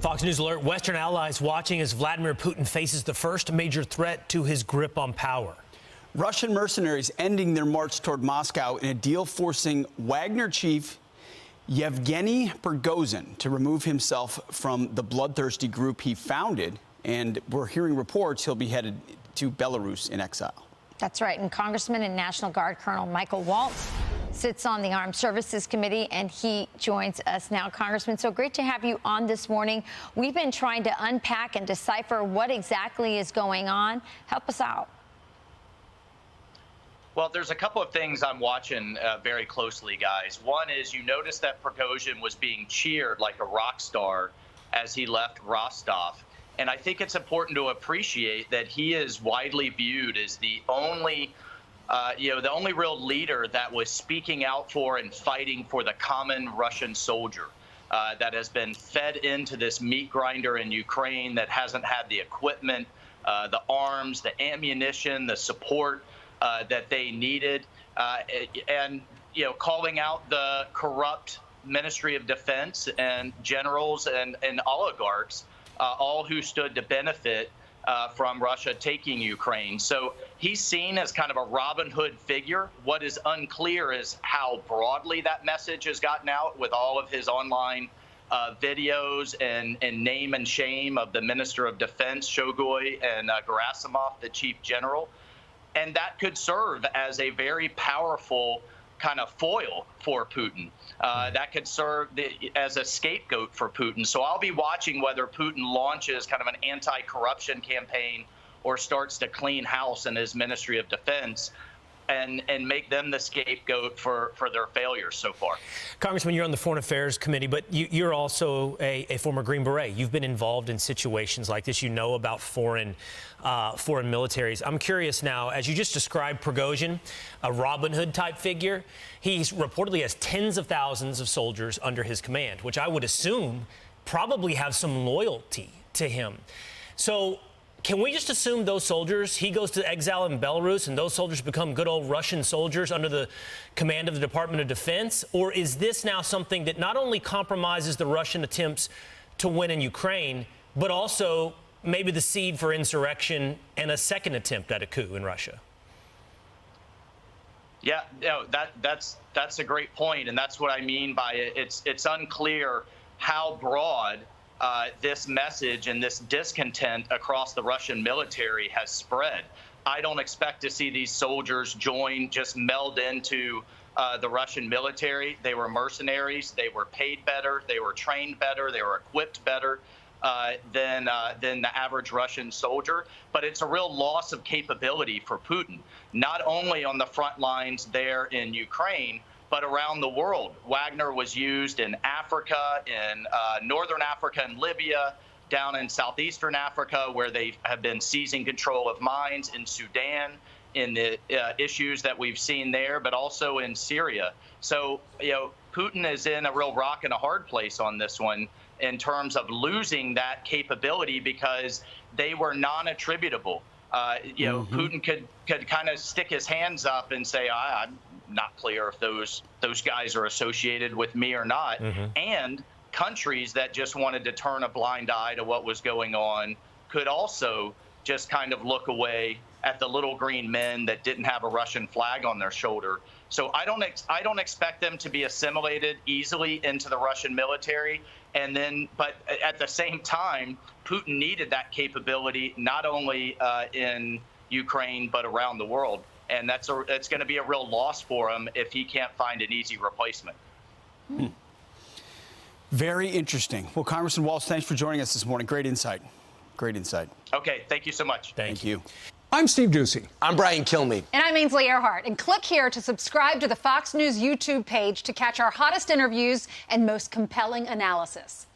Fox News alert, Western allies watching as Vladimir Putin faces the first major threat to his grip on power. Russian mercenaries ending their march toward Moscow in a deal forcing Wagner chief Yevgeny Prigozhin to remove himself from the bloodthirsty group he founded. And we're hearing reports he'll be headed to Belarus in exile. That's right. And Congressman and National Guard Colonel Michael Waltz sits on the Armed Services Committee, and he joins us now. Congressman, so great to have you on this morning. We've been trying to unpack and decipher what exactly is going on. Help us out. Well, there's a couple of things I'm watching very closely, guys. One is you notice that Prigozhin was being cheered like a rock star as he left Rostov. And I think it's important to appreciate that he is widely viewed as the only the only real leader that was speaking out for and fighting for the common Russian soldier that has been fed into this meat grinder in Ukraine, that hasn't had the equipment, the arms, the ammunition, the support that they needed, and calling out the corrupt Ministry of Defense and generals and oligarchs, all who stood to benefit from Russia taking Ukraine. So he's seen as kind of a Robin Hood figure. What is unclear is how broadly that message has gotten out with all of his online videos and name and shame of the Minister of Defense, Shoigu, and Gerasimov, the Chief General. And that could serve as a very powerful kind of foil for Putin. That could serve as a scapegoat for Putin. So I'll be watching whether Putin launches kind of an anti-corruption campaign or starts to clean house in his Ministry of Defense and make them the scapegoat for their failures so far. Congressman, you're on the Foreign Affairs Committee, but you're also a former Green Beret. You've been involved in situations like this. You know about foreign militaries. I'm curious now, as you just described Prigozhin, a Robin Hood type figure, he reportedly has tens of thousands of soldiers under his command, which I would assume probably have some loyalty to him. So can we just assume those soldiers, he goes to exile in Belarus and those soldiers become good old Russian soldiers under the command of the Department of Defense? Or is this now something that not only compromises the Russian attempts to win in Ukraine, but also maybe the seed for insurrection and a second attempt at a coup in Russia? Yeah, that's a great point, and that's what I mean by it. It's unclear how broad this message and this discontent across the Russian military has spread. I don't expect to see these soldiers just meld into the Russian military. They were mercenaries. They were paid better. They were trained better. They were equipped better than the average Russian soldier. But it's a real loss of capability for Putin, not only on the front lines there in Ukraine, but around the world. Wagner was used in Africa, in northern Africa and Libya, down in southeastern Africa, where they have been seizing control of mines, in Sudan, in the issues that we've seen there, but also in Syria. So, Putin is in a real rock and a hard place on this one in terms of losing that capability because they were non-attributable. Putin could kind of stick his hands up and say, I'm not clear if those guys are associated with me or not. And countries that just wanted to turn a blind eye to what was going on could also just kind of look away at the little green men that didn't have a Russian flag on their shoulder. So I don't expect them to be assimilated easily into the Russian military. But at the same time, Putin needed that capability not only in Ukraine but around the world. And it's going to be a real loss for him if he can't find an easy replacement. Very interesting. Well, Congressman Waltz, thanks for joining us this morning. Great insight. Great insight. Okay, thank you so much. Thank you. I'm Steve Ducey. I'm Brian Kilmeade. And I'm Ainsley Earhart. And click here to subscribe to the Fox News YouTube page to catch our hottest interviews and most compelling analysis.